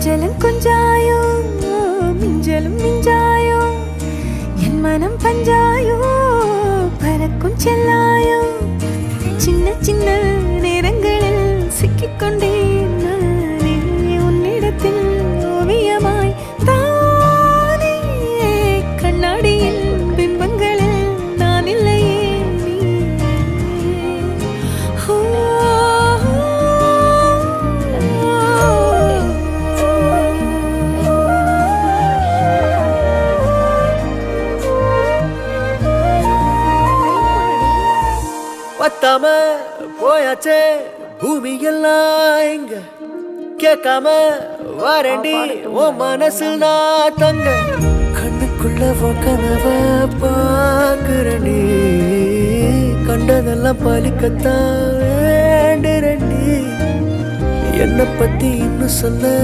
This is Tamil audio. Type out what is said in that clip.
கொஞ்சலும் கொஞ்சாயோ மிஞ்சலும் மிஞ்சாயோ என் மனம் பஞ்சாயோ பறக்கும் செல்லாயோ சின்ன சின்ன நேரங்களில் சிக்கிக்கொண்டேன் நானே உன்னிடத்தில் ஓவியமாய் தானே கண்ணாடியின் பிம்பங்களில் நான் இல்லையே பத்தாம போயாச்சே பூமி எல்லாம் இங்க கேட்காம வாரண்டி உன் மனசில் நான் தங்க கண்ணுக்குள்ள கனவ பாக்குறண்டி கண்டதெல்லாம் பலிக்கத்தான் வேண்டுறண்டி என்னை பத்தி இன்னும் சொல்ல